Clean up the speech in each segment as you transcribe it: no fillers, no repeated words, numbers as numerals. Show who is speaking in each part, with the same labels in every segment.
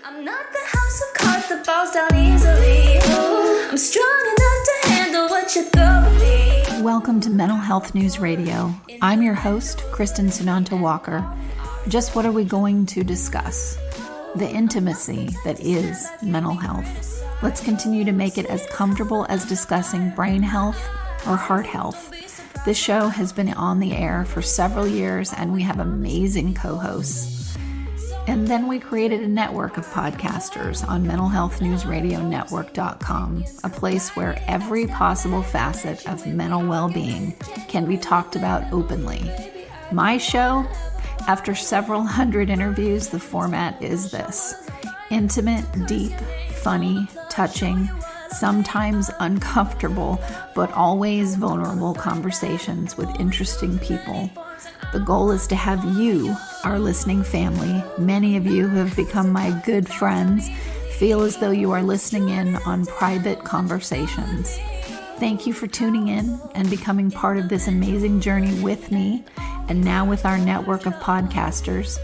Speaker 1: I'm not the house of cards that falls down easily. I'm strong enough to handle what you throw at me.
Speaker 2: Welcome to Mental Health News Radio. I'm your host, Kristin Sunanta Walker. Just what are we going to discuss? The intimacy that is mental health. Let's continue to make it as comfortable as discussing brain health or heart health. This show has been on the air for several years and we have amazing co-hosts. And then we created a network of podcasters on mentalhealthnewsradionetwork.com, a place where every possible facet of mental well-being can be talked about openly. My show, after several hundred interviews, the format is this: intimate, deep, funny, touching, sometimes uncomfortable, but always vulnerable conversations with interesting people. The goal is to have you, our listening family, many of you who have become my good friends, feel as though you are listening in on private conversations. Thank you for tuning in and becoming part of this amazing journey with me, and now with our network of podcasters.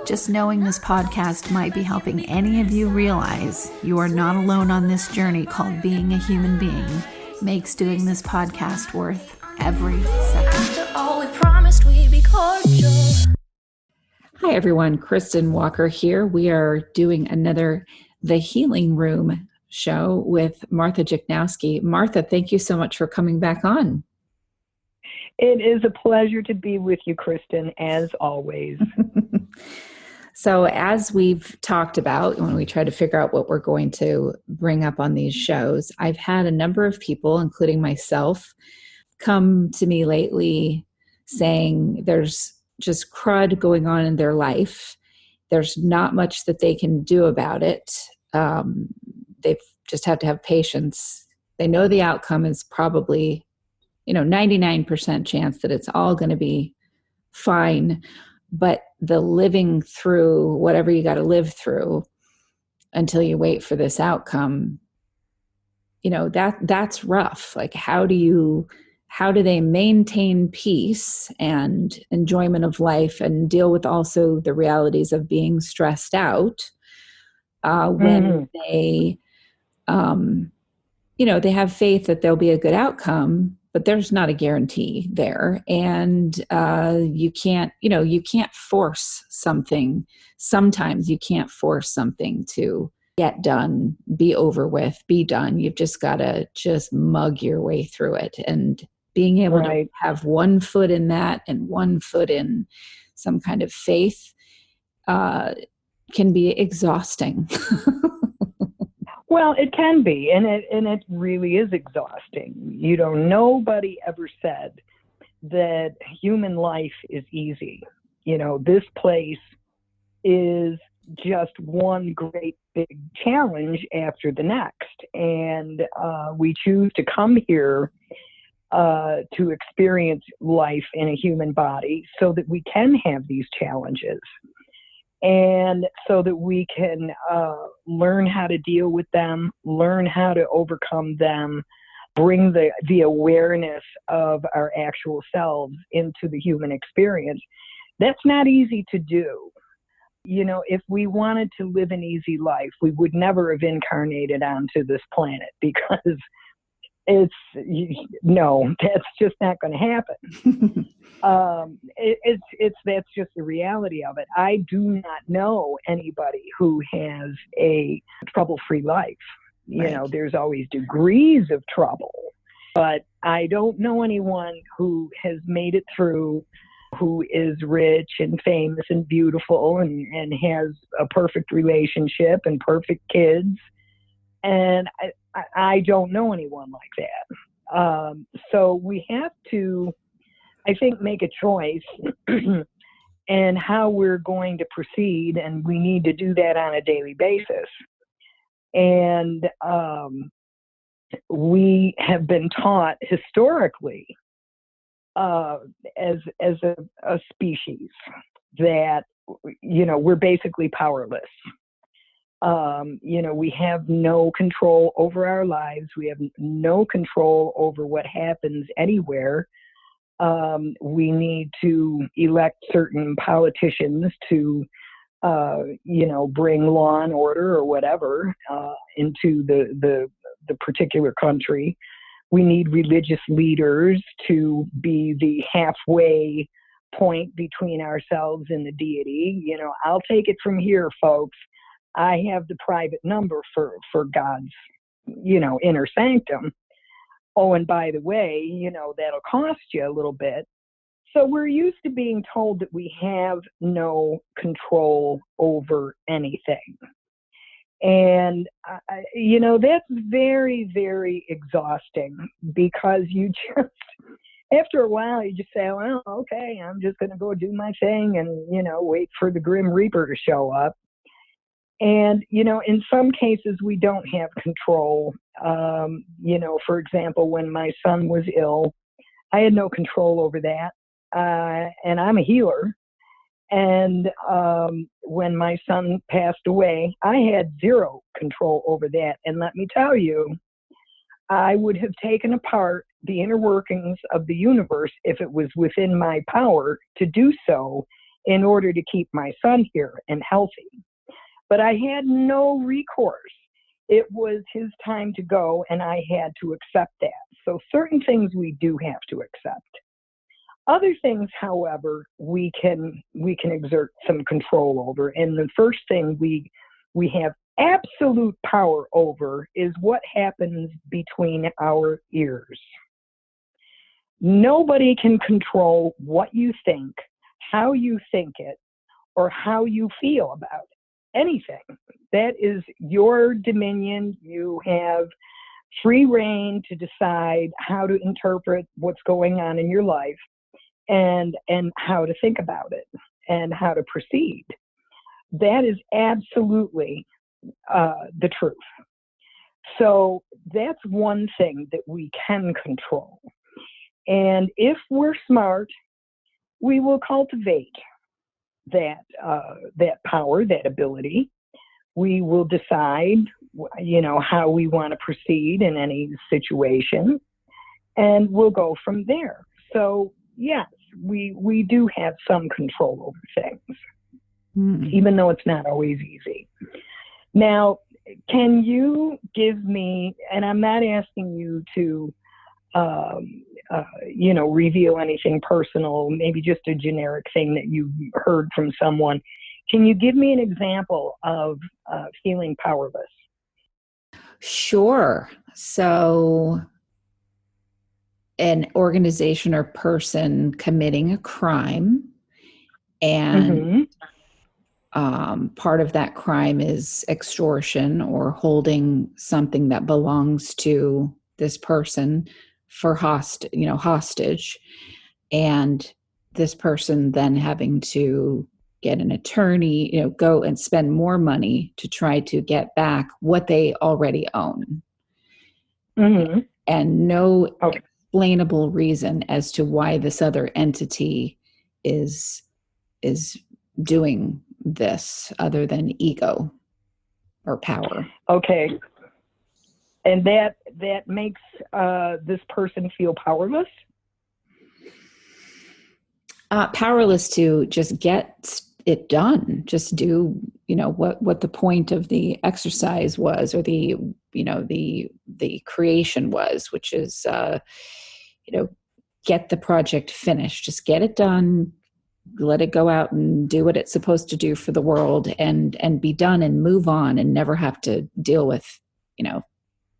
Speaker 2: Just knowing this podcast might be helping any of you realize you are not alone on this journey called being a human being makes doing this podcast worth every second.
Speaker 1: After all we promised, we'd be cordial.
Speaker 2: Hi everyone, Kristin Walker here. We are doing another The Healing Room show with Martha Juchnowski. Martha, thank you so much for coming back on.
Speaker 3: It is a pleasure to be with you, Kristin, as always.
Speaker 2: So as we've talked about when we try to figure out what we're going to bring up on these shows, I've had a number of people, including myself, come to me lately saying there's just crud going on in their life. There's not much that they can do about it. They just have to have patience. They know the outcome is probably, 99% chance that it's all going to be fine. But the living through whatever you got to live through until you wait for this outcome, that's rough. Like, how do they maintain peace and enjoyment of life and deal with also the realities of being stressed out when they, they have faith that there'll be a good outcome, but there's not a guarantee there. And you can't force something. Sometimes you can't force something to get done, be over with, be done. You've just got to just mug your way through it. And being able to have one foot in that and one foot in some kind of faith can be exhausting.
Speaker 3: Well, it can be, and it really is exhausting. Nobody ever said that human life is easy. This place is just one great big challenge after the next, and we choose to come here to experience life in a human body so that we can have these challenges. And so that we can learn how to deal with them, learn how to overcome them, bring the awareness of our actual selves into the human experience. That's not easy to do. If we wanted to live an easy life, we would never have incarnated onto this planet, because that's just not going to happen. That's just the reality of it. I do not know anybody who has a trouble-free life. There's always degrees of trouble, but I don't know anyone who has made it through, who is rich and famous and beautiful and has a perfect relationship and perfect kids. And I don't know anyone like that. So we have to, I think, make a choice and how we're going to proceed, and we need to do that on a daily basis. And we have been taught historically as a species that, we're basically powerless. We have no control over our lives. We have no control over what happens anywhere. We need to elect certain politicians to bring law and order or whatever into the particular country. We need religious leaders to be the halfway point between ourselves and the deity. I'll take it from here, folks. I have the private number for God's, inner sanctum. Oh, and by the way, that'll cost you a little bit. So we're used to being told that we have no control over anything. And, that's very, very exhausting, because you just, after a while, you just say, well, okay, I'm just going to go do my thing and, wait for the Grim Reaper to show up. And, in some cases, we don't have control. For example, when my son was ill, I had no control over that. And I'm a healer. And when my son passed away, I had zero control over that. And let me tell you, I would have taken apart the inner workings of the universe if it was within my power to do so in order to keep my son here and healthy. But I had no recourse. It was his time to go, and I had to accept that. So certain things we do have to accept. Other things, however, we can exert some control over. And the first thing we have absolute power over is what happens between our ears. Nobody can control what you think, how you think it, or how you feel about anything. That is your dominion. You have free reign to decide how to interpret what's going on in your life and how to think about it and how to proceed. That is absolutely the truth. So that's one thing that we can control. And if we're smart, we will cultivate that power, that ability. We will decide, how we want to proceed in any situation, and we'll go from there. So yes, we do have some control over things, even though it's not always easy. Now, can you give me, and I'm not asking you to, reveal anything personal, maybe just a generic thing that you heard from someone. Can you give me an example of feeling powerless?
Speaker 2: Sure. So an organization or person committing a crime, and part of that crime is extortion or holding something that belongs to this person for hostage, and this person then having to get an attorney, go and spend more money to try to get back what they already own. And no explainable reason as to why this other entity is doing this other than ego or power.
Speaker 3: Okay. And that makes this person feel powerless?
Speaker 2: Powerless to just get it done, just do, what the point of the exercise was, or the creation was, which is, get the project finished, just get it done, let it go out and do what it's supposed to do for the world, and be done and move on and never have to deal with,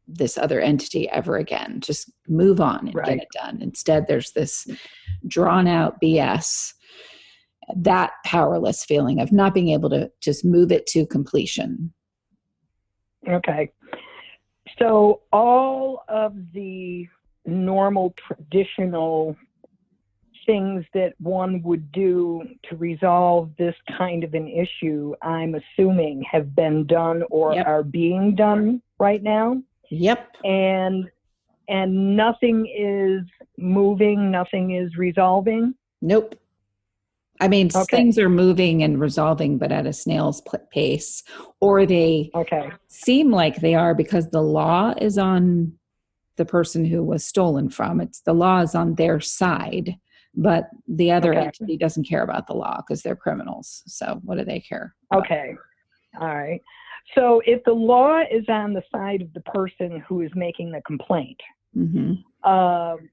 Speaker 2: this other entity ever again. Just move on and get it done. Instead, there's this drawn out BS, that powerless feeling of not being able to just move it to completion.
Speaker 3: Okay. So all of the normal traditional things that one would do to resolve this kind of an issue, I'm assuming, have been done or are being done right now.
Speaker 2: Yep.
Speaker 3: And nothing is moving, nothing is resolving?
Speaker 2: Nope. I mean, things are moving and resolving, but at a snail's pace, or they seem like they are, because the law is on the person who was stolen from. The law is on their side, But the other
Speaker 3: Okay.
Speaker 2: entity doesn't care about the law because they're criminals. So what do they care about?
Speaker 3: Okay. All right. So if the law is on the side of the person who is making the complaint,
Speaker 2: Mhm.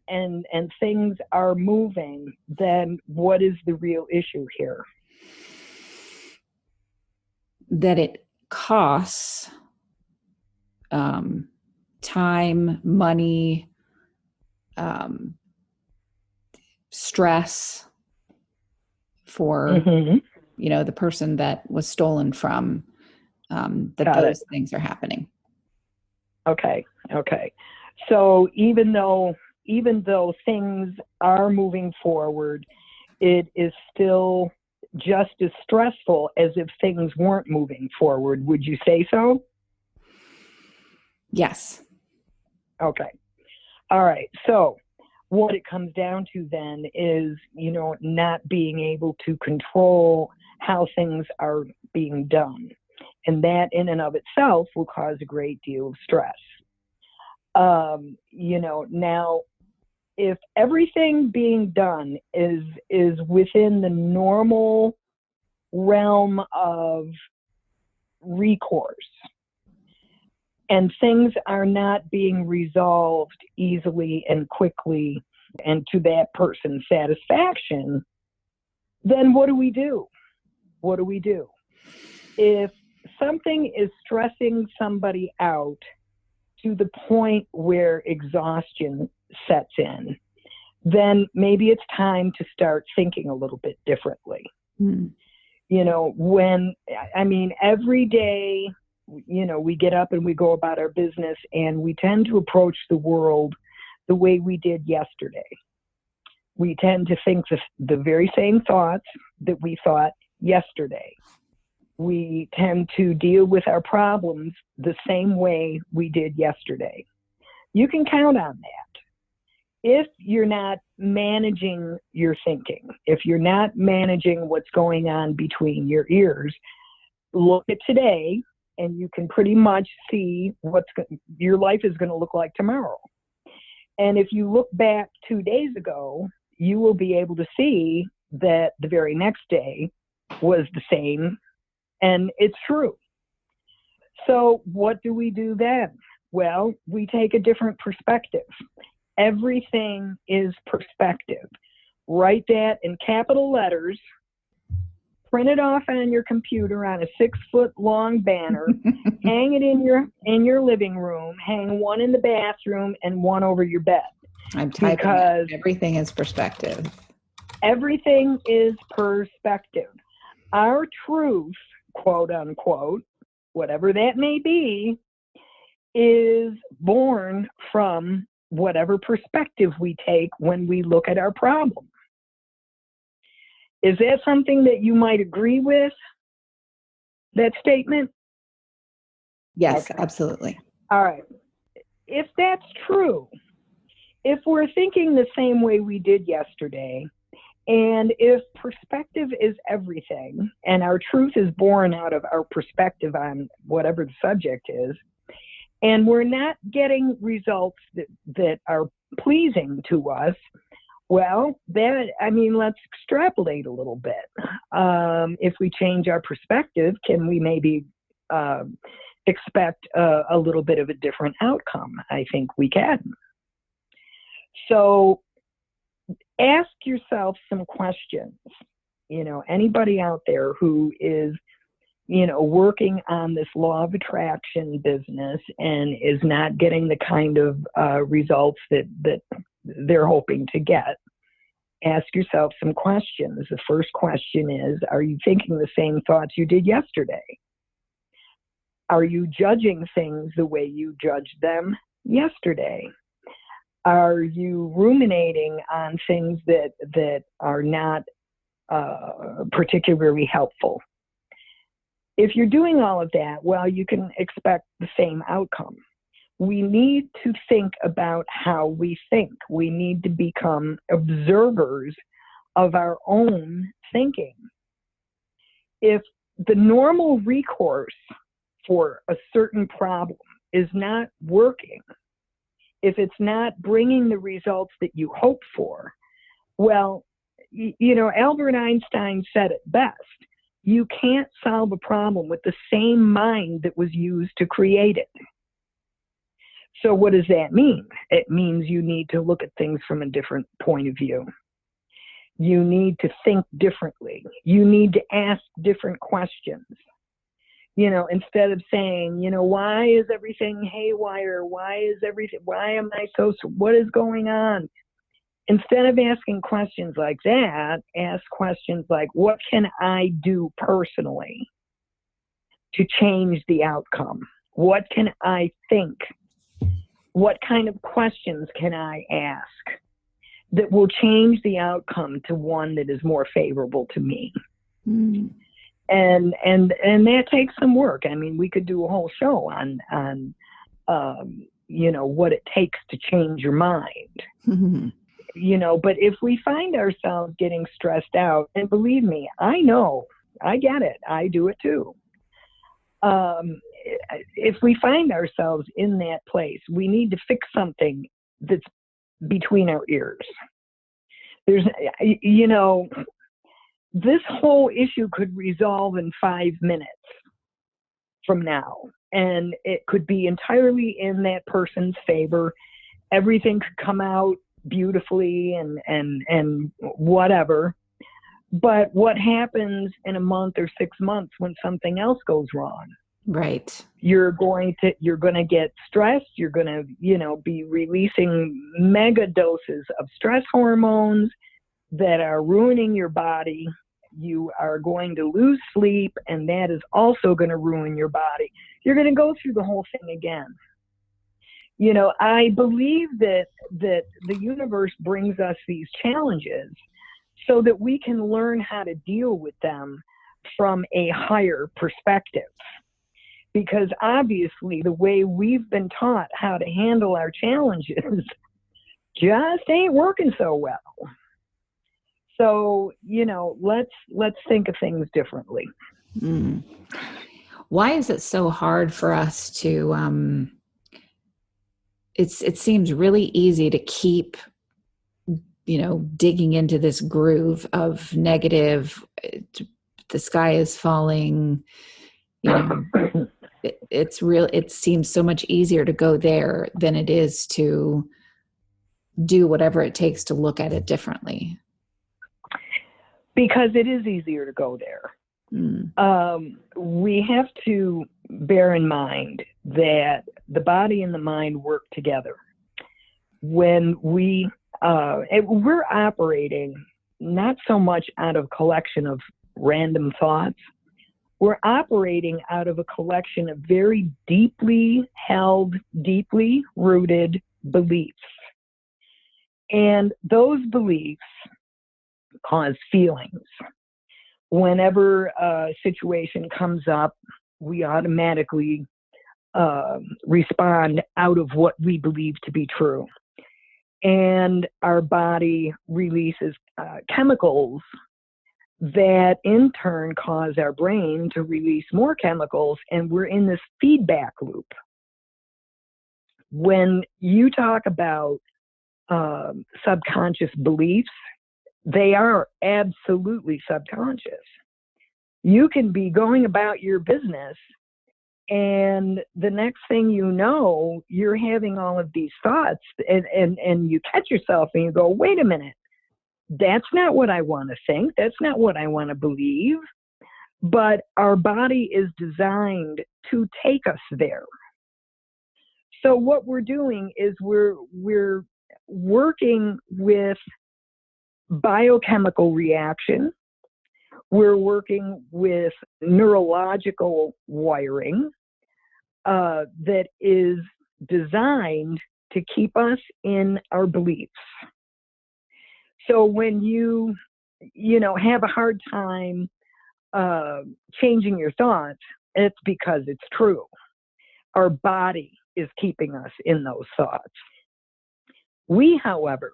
Speaker 3: and things are moving, then what is the real issue here?
Speaker 2: That it costs time, money, stress for
Speaker 3: Mhm.
Speaker 2: the person that was stolen from, that
Speaker 3: Got
Speaker 2: those
Speaker 3: it.
Speaker 2: things are happening.
Speaker 3: Okay. Okay. So even though things are moving forward, it is still just as stressful as if things weren't moving forward. Would you say so?
Speaker 2: Yes.
Speaker 3: Okay. All right. So what it comes down to then is, not being able to control how things are being done. And that in and of itself will cause a great deal of stress. Now, if everything being done is within the normal realm of recourse, and things are not being resolved easily and quickly and to that person's satisfaction, then what do we do? What do we do? If something is stressing somebody out to the point where exhaustion sets in, then maybe it's time to start thinking a little bit differently.
Speaker 2: Mm.
Speaker 3: Every day, we get up and we go about our business, and we tend to approach the world the way we did yesterday. We tend to think the very same thoughts that we thought yesterday. We tend to deal with our problems the same way we did yesterday. You can count on that. If you're not managing your thinking, if you're not managing what's going on between your ears, look at today and you can pretty much see your life is going to look like tomorrow. And if you look back 2 days ago, you will be able to see that the very next day was the same, and it's true. So what do we do then? Well, we take a different perspective. Everything is perspective. Write that in capital letters, print it off on your computer on a 6-foot long banner, hang it in your living room, hang one in the bathroom and one over your bed.
Speaker 2: I'm typing
Speaker 3: Because
Speaker 2: it. Everything is perspective.
Speaker 3: Everything is perspective. Our truth, quote unquote, whatever that may be, is born from whatever perspective we take when we look at our problem. Is that something that you might agree with, that statement?
Speaker 2: Yes,
Speaker 3: Okay.
Speaker 2: absolutely.
Speaker 3: All right. If that's true, if we're thinking the same way we did yesterday, and if perspective is everything, and our truth is born out of our perspective on whatever the subject is, and we're not getting results that are pleasing to us, well, let's extrapolate a little bit. If we change our perspective, can we maybe expect a little bit of a different outcome? I think we can. So ask yourself some questions. Anybody out there who is, working on this law of attraction business and is not getting the kind of results that they're hoping to get, ask yourself some questions. The first question is, are you thinking the same thoughts you did yesterday? Are you judging things the way you judged them yesterday? Are you ruminating on things that are not particularly helpful? If you're doing all of that, well, you can expect the same outcome. We need to think about how we think. We need to become observers of our own thinking. If the normal recourse for a certain problem is not working, if it's not bringing the results that you hope for, well, Albert Einstein said it best. You can't solve a problem with the same mind that was used to create it. So what does that mean? It means you need to look at things from a different point of view. You need to think differently. You need to ask different questions. Instead of saying, why is everything haywire? Why am I what is going on? Instead of asking questions like that, ask questions like, what can I do personally to change the outcome? What can I think? What kind of questions can I ask that will change the outcome to one that is more favorable to me?
Speaker 2: Mm.
Speaker 3: And that takes some work. I mean, we could do a whole show on what it takes to change your mind.
Speaker 2: Mm-hmm.
Speaker 3: But if we find ourselves getting stressed out, and believe me, I know, I get it, I do it too. If we find ourselves in that place, we need to fix something that's between our ears. There's, this whole issue could resolve in 5 minutes from now, and it could be entirely in that person's favor. Everything could come out beautifully and whatever. But what happens in a month or 6 months when something else goes wrong?
Speaker 2: Right.
Speaker 3: You're going to get stressed. You're going to, be releasing mega doses of stress hormones that are ruining your body. You are going to lose sleep, and that is also going to ruin your body. You're going to go through the whole thing again. I believe that the universe brings us these challenges so that we can learn how to deal with them from a higher perspective. Because obviously the way we've been taught how to handle our challenges just ain't working so well. So, let's think of things differently.
Speaker 2: Mm. Why is it so hard for us to, it seems really easy to keep, digging into this groove of negative, the sky is falling, it seems so much easier to go there than it is to do whatever it takes to look at it differently.
Speaker 3: Because it is easier to go there.
Speaker 2: Mm.
Speaker 3: We have to bear in mind that the body and the mind work together. When we're operating not so much out of a collection of random thoughts, we're operating out of a collection of very deeply held, deeply rooted beliefs. And those beliefs cause feelings. Whenever a situation comes up, we automatically respond out of what we believe to be true. And our body releases chemicals that in turn cause our brain to release more chemicals, and we're in this feedback loop. When you talk about subconscious beliefs, they are absolutely subconscious. You can be going about your business, and the next thing you know, you're having all of these thoughts, and you catch yourself and you go, wait a minute, that's not what I want to think. That's not what I want to believe. But our body is designed to take us there. So what we're doing is we're working with biochemical reaction. We're working with neurological wiring that is designed to keep us in our beliefs. So when you have a hard time changing your thoughts, it's because it's true. Our body is keeping us in those thoughts. We, however,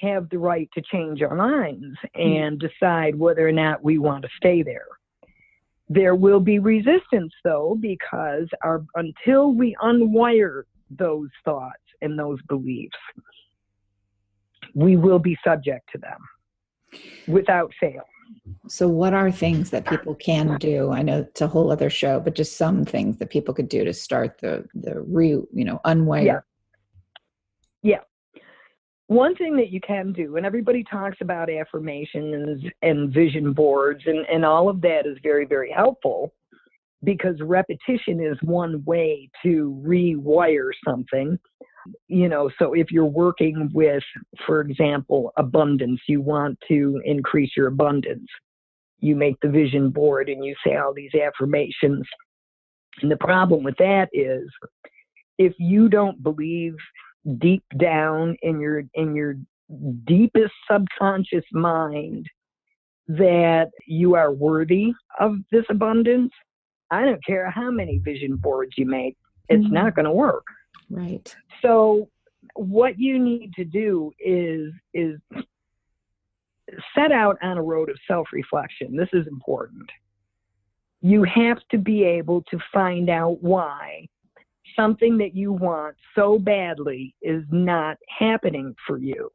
Speaker 3: have the right to change our minds and decide whether or not we want to stay there. There will be resistance, though, because until we unwire those thoughts and those beliefs, we will be subject to them. without fail.
Speaker 2: So what are things that people can do? I know it's a whole other show, but just some things that people could do to start the unwire.
Speaker 3: Yeah. Yeah. One thing that you can do, and everybody talks about affirmations and vision boards, and all of that is very, very helpful, because repetition is one way to rewire something. So if you're working with, for example, abundance, you want to increase your abundance. You make the vision board and you say all these affirmations. And the problem with that is, if you don't believe deep down in your deepest subconscious mind that you are worthy of this abundance, I don't care how many vision boards you make, it's not going to work.
Speaker 2: Right.
Speaker 3: So what you need to do is set out on a road of self-reflection. This is important. You have to be able to find out why something that you want so badly is not happening for you.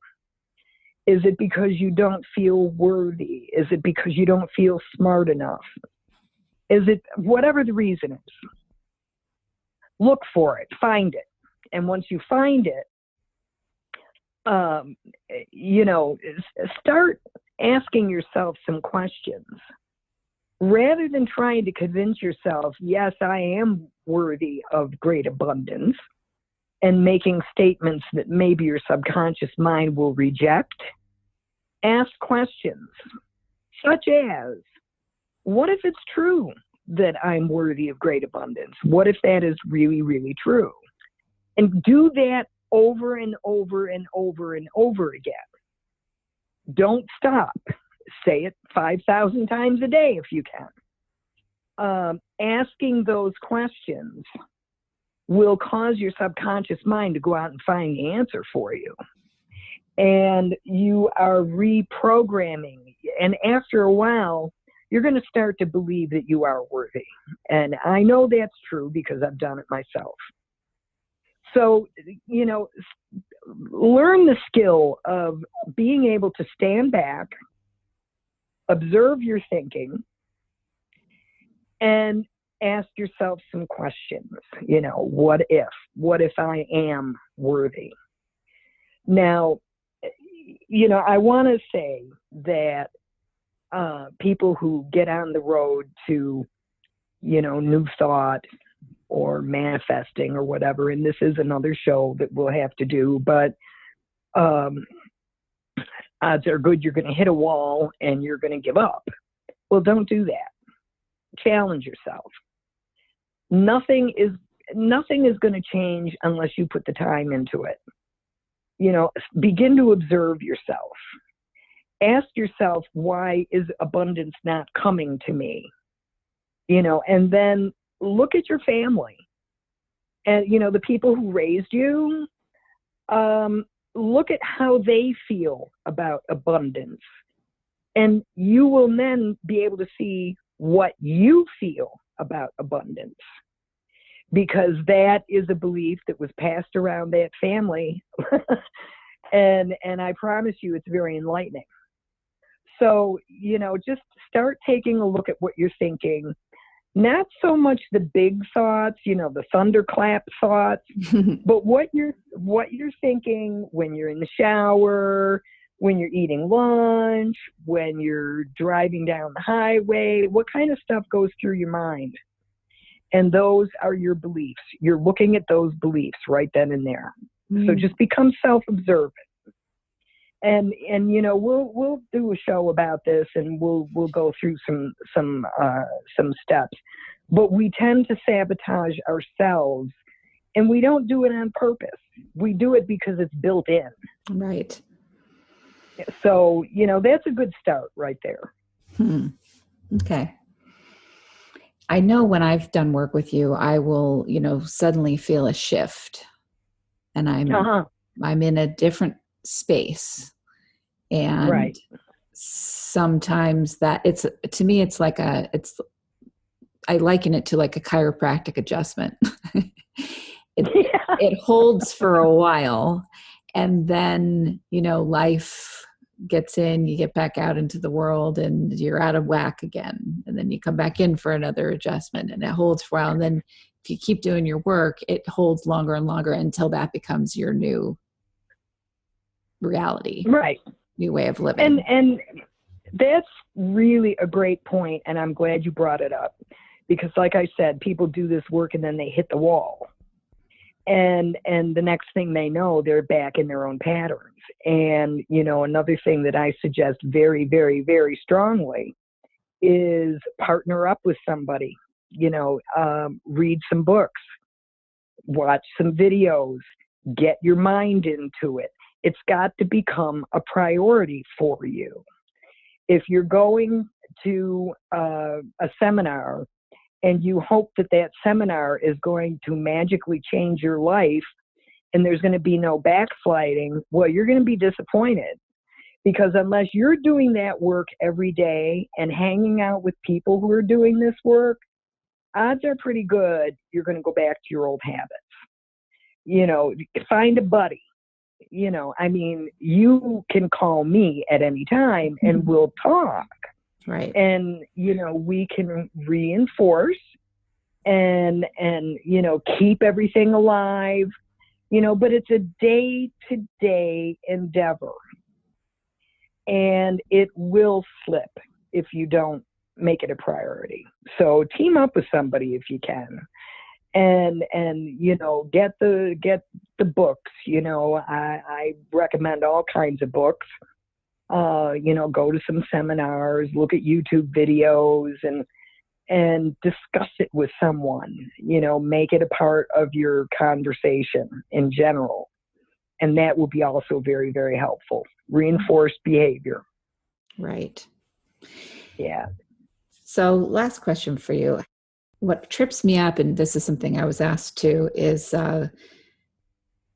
Speaker 3: Is it because you don't feel worthy? Is it because you don't feel smart enough? Is it whatever the reason is? Look for it, find it. And once you find it, start asking yourself some questions. Rather than trying to convince yourself, yes, I am worthy of great abundance, and making statements that maybe your subconscious mind will reject, ask questions such as, what if it's true that I'm worthy of great abundance? What if that is really, really true? And do that over and over and over and over again. Don't stop. Say it 5,000 times a day if you can. Asking those questions will cause your subconscious mind to go out and find the answer for you. And you are reprogramming. And after a while, you're going to start to believe that you are worthy. And I know that's true because I've done it myself. So, learn the skill of being able to stand back, observe your thinking, and ask yourself some questions. What if I am worthy? Now, I want to say that people who get on the road to, New Thought or manifesting or whatever, and this is another show that we'll have to do, but odds are good you're going to hit a wall and you're going to give up. Well, don't do that. Challenge yourself. Nothing is going to change unless you put the time into it. Begin to observe yourself. Ask yourself, why is abundance not coming to me? And then look at your family and, the people who raised you. Look at how they feel about abundance. And you will then be able to see what you feel about abundance, because that is a belief that was passed around that family. and I promise you, it's very enlightening. So, just start taking a look at what you're thinking. Not so much the big thoughts, the thunderclap thoughts, but what you're thinking when you're in the shower, when you're eating lunch, when you're driving down the highway, what kind of stuff goes through your mind? And those are your beliefs. You're looking at those beliefs right then and there. So just become self-observant. And we'll do a show about this, and we'll go through some steps. But we tend to sabotage ourselves, and we don't do it on purpose. We do it because it's built in.
Speaker 2: Right.
Speaker 3: So that's a good start right there.
Speaker 2: Okay. I know when I've done work with you, I will suddenly feel a shift, and I'm in a different space. And
Speaker 3: right.
Speaker 2: Sometimes that to me, it's like I liken it to like a chiropractic adjustment. It holds for a while, and then, life gets in, you get back out into the world and you're out of whack again. And then you come back in for another adjustment and it holds for a while. And then if you keep doing your work, it holds longer and longer until that becomes your new reality,
Speaker 3: Right.
Speaker 2: new way of living.
Speaker 3: And that's really a great point, and I'm glad you brought it up, because like I said, people do this work and then they hit the wall, and the next thing they know, they're back in their own patterns. And another thing that I suggest very, very, very strongly is partner up with somebody. Read some books, watch some videos, get your mind into it. It's got to become a priority for you. If you're going to a seminar and you hope that seminar is going to magically change your life and there's going to be no backsliding, well, you're going to be disappointed, because unless you're doing that work every day and hanging out with people who are doing this work, odds are pretty good you're going to go back to your old habits. Find a buddy. You can call me at any time and we'll talk.
Speaker 2: Right.
Speaker 3: And, we can reinforce and keep everything alive, but it's a day-to-day endeavor. And it will slip if you don't make it a priority. So team up with somebody if you can. And get the books. I recommend all kinds of books. Go to some seminars, look at YouTube videos, and discuss it with someone. Make it a part of your conversation in general, and that will be also very, very helpful. Reinforced behavior.
Speaker 2: Right.
Speaker 3: Yeah.
Speaker 2: So, last question for you. What trips me up, and this is something I was asked to, is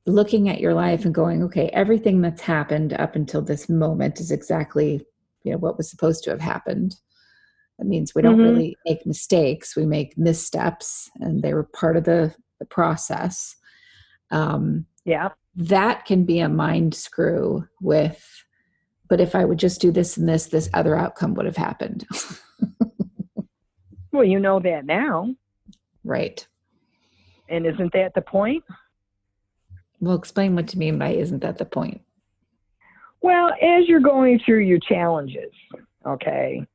Speaker 2: looking at your life and going, okay, everything that's happened up until this moment is exactly, what was supposed to have happened. That means we don't really make mistakes. We make missteps, and they were part of the process.
Speaker 3: Yeah.
Speaker 2: That can be a mind screw with, but if I would just do this and this other outcome would have happened.
Speaker 3: Well, you know that now.
Speaker 2: Right.
Speaker 3: And isn't that the point?
Speaker 2: Well, explain what you mean by isn't that the point?
Speaker 3: Well, as you're going through your challenges, okay,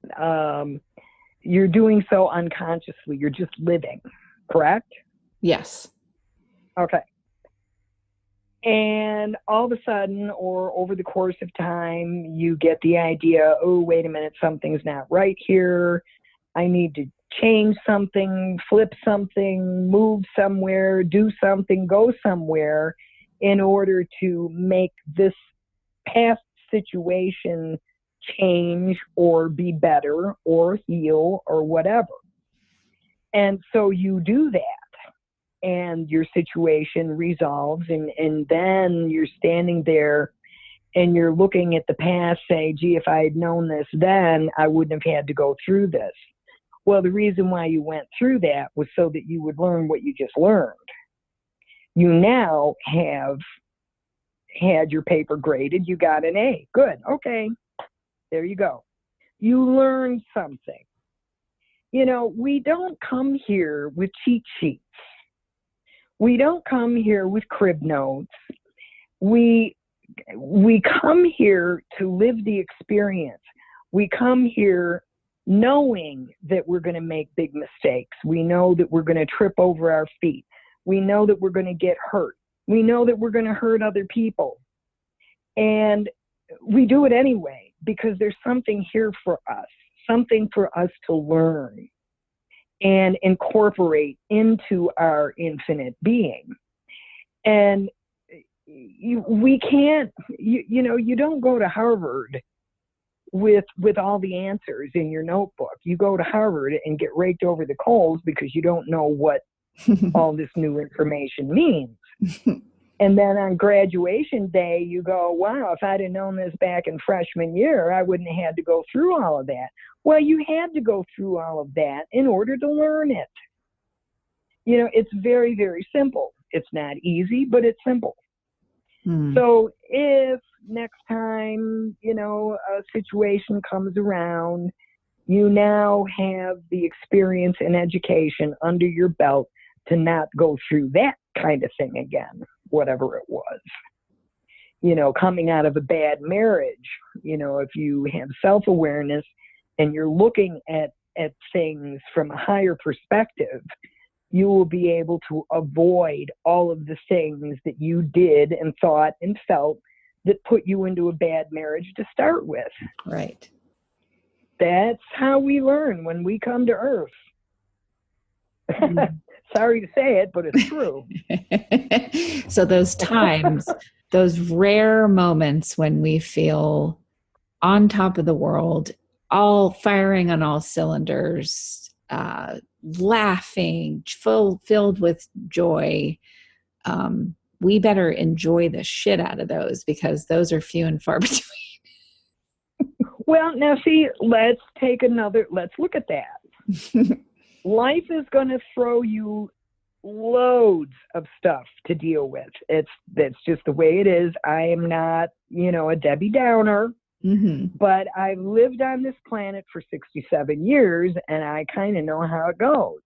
Speaker 3: you're doing so unconsciously. You're just living, correct?
Speaker 2: Yes.
Speaker 3: Okay. And all of a sudden, or over the course of time, you get the idea, oh, wait a minute, something's not right here. I need to change something, flip something, move somewhere, do something, go somewhere in order to make this past situation change or be better or heal or whatever. And so you do that and your situation resolves, and then you're standing there and you're looking at the past, say, gee, if I had known this then, I wouldn't have had to go through this. Well, the reason why you went through that was so that you would learn what you just learned. You now have had your paper graded. You got an A. Good. Okay. There you go. You learned something. We don't come here with cheat sheets. We don't come here with crib notes. We come here to live the experience. We come here knowing that we're going to make big mistakes. We know that we're going to trip over our feet. We know that we're going to get hurt. We know that we're going to hurt other people. And we do it anyway because there's something here for us, something for us to learn and incorporate into our infinite being. And we can't, you don't go to Harvard with all the answers in your notebook. You go to Harvard and get raked over the coals because you don't know what all this new information means. And then on graduation day, you go, wow, if I'd have known this back in freshman year, I wouldn't have had to go through all of that. Well, you had to go through all of that in order to learn it. It's very, very simple. It's not easy, but it's simple. So if next time, a situation comes around, you now have the experience and education under your belt to not go through that kind of thing again, whatever it was. Coming out of a bad marriage, if you have self-awareness and you're looking at things from a higher perspective, you will be able to avoid all of the things that you did and thought and felt that put you into a bad marriage to start with.
Speaker 2: Right.
Speaker 3: That's how we learn when we come to Earth. Sorry to say it, but it's true.
Speaker 2: So those times, those rare moments when we feel on top of the world, all firing on all cylinders, laughing, filled with joy, we better enjoy the shit out of those, because those are few and far between.
Speaker 3: Well, now see, let's look at that. Life is going to throw you loads of stuff to deal with. That's just the way it is. I am not, a Debbie Downer, but I've lived on this planet for 67 years and I kind of know how it goes.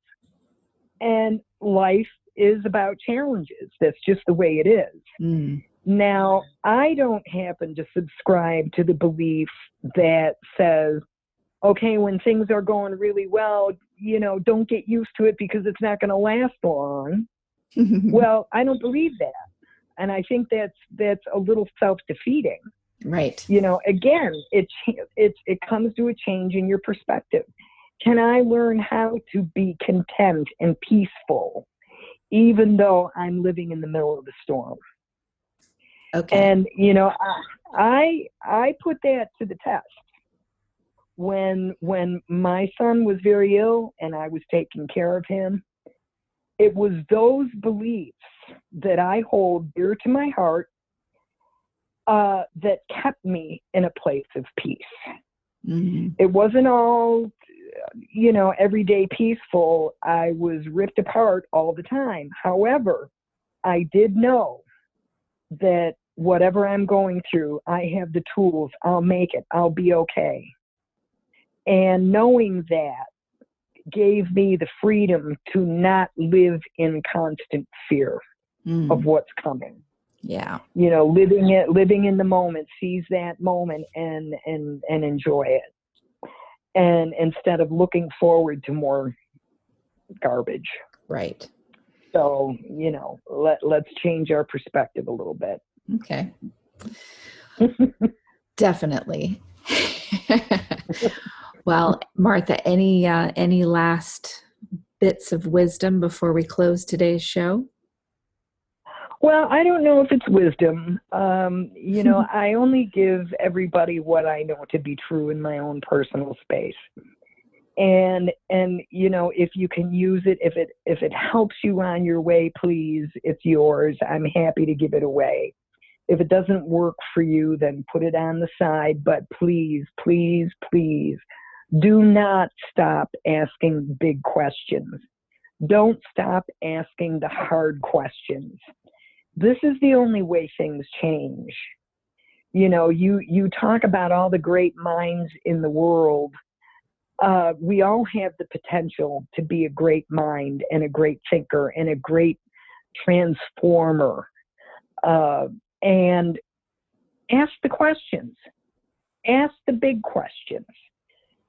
Speaker 3: And life is about challenges. That's just the way it is. Now, I don't happen to subscribe to the belief that says, okay, when things are going really well, don't get used to it because it's not going to last long. Well, I don't believe that. And I think that's a little self-defeating.
Speaker 2: Right.
Speaker 3: Again, it comes to a change in your perspective. Can I learn how to be content and peaceful, even though I'm living in the middle of the storm?
Speaker 2: Okay.
Speaker 3: And, I put that to the test. When my son was very ill and I was taking care of him, it was those beliefs that I hold dear to my heart that kept me in a place of peace. It wasn't all, everyday peaceful. I was ripped apart all the time. However, I did know that whatever I'm going through, I have the tools. I'll make it. I'll be okay. And knowing that gave me the freedom to not live in constant fear of what's coming.
Speaker 2: Yeah.
Speaker 3: Living in the moment, seize that moment and enjoy it. And instead of looking forward to more garbage.
Speaker 2: Right.
Speaker 3: So, let's change our perspective a little bit.
Speaker 2: Okay. Definitely. Well, Martha, any last bits of wisdom before we close today's show?
Speaker 3: Well, I don't know if it's wisdom. I only give everybody what I know to be true in my own personal space. And if you can use it, if it helps you on your way, please, it's yours. I'm happy to give it away. If it doesn't work for you, then put it on the side. But please, please, please, do not stop asking big questions. Don't stop asking the hard questions. This is the only way things change. You talk about all the great minds in the world. We all have the potential to be a great mind and a great thinker and a great transformer. And ask the questions. Ask the big questions.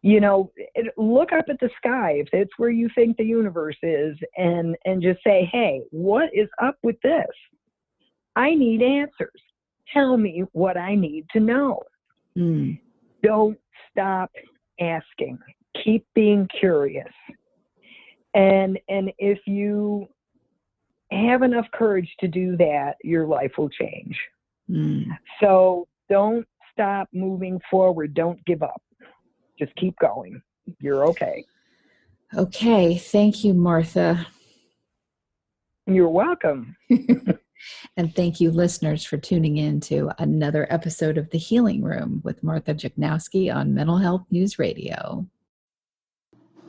Speaker 3: Look up at the sky if it's where you think the universe is and just say, hey, what is up with this? I need answers. Tell me what I need to know. Don't stop asking. Keep being curious. And if you have enough courage to do that, your life will change. So don't stop moving forward. Don't give up. Just keep going. You're okay.
Speaker 2: Okay. Thank you, Martha.
Speaker 3: You're welcome.
Speaker 2: And thank you, listeners, for tuning in to another episode of The Healing Room with Martha Juchnowski on Mental Health News Radio.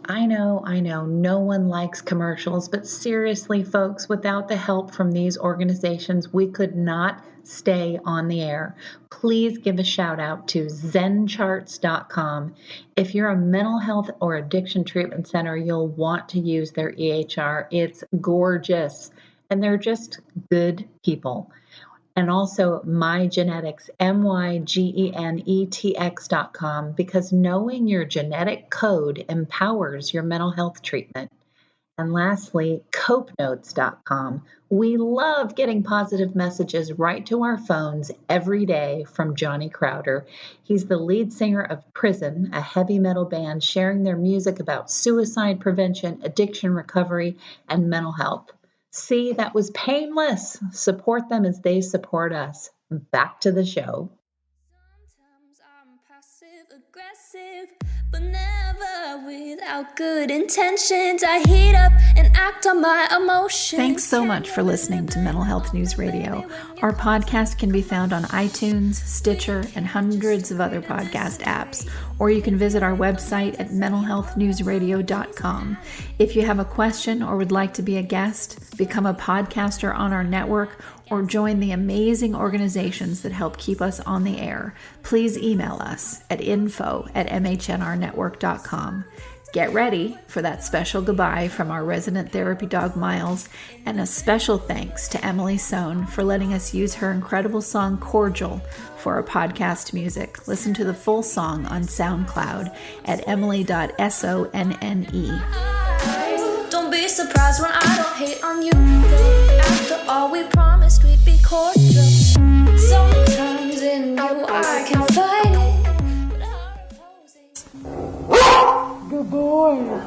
Speaker 2: I know, no one likes commercials, but seriously, folks, without the help from these organizations, we could not stay on the air. Please give a shout out to zencharts.com. If you're a mental health or addiction treatment center, you'll want to use their EHR. It's gorgeous, and they're just good people. And also MyGenetics, MyGenetx.com, because knowing your genetic code empowers your mental health treatment. And lastly, CopeNotes.com. We love getting positive messages right to our phones every day from Johnny Crowder. He's the lead singer of Prison, a heavy metal band sharing their music about suicide prevention, addiction recovery, and mental health. See, that was painless. Support them as they support us. Back to the show.
Speaker 1: Sometimes I'm passive aggressive, but never without good intentions. I heat up and act on my emotions.
Speaker 2: Thanks so much for listening to Mental Health News Radio. Our podcast can be found on iTunes, Stitcher, and hundreds of other podcast apps, or you can visit our website at mentalhealthnewsradio.com. If you have a question or would like to be a guest, become a podcaster on our network, or join the amazing organizations that help keep us on the air, please email us at info@mhnrnetwork.com. Get ready for that special goodbye from our resident therapy dog, Miles, and a special thanks to Emily Sohn for letting us use her incredible song, Cordial, for our podcast music. Listen to the full song on SoundCloud at emily.sonne.
Speaker 1: Don't be surprised when I don't hate on you. After all, we promised we'd be cordial. Sometimes in you I can fight it.
Speaker 3: Good boy.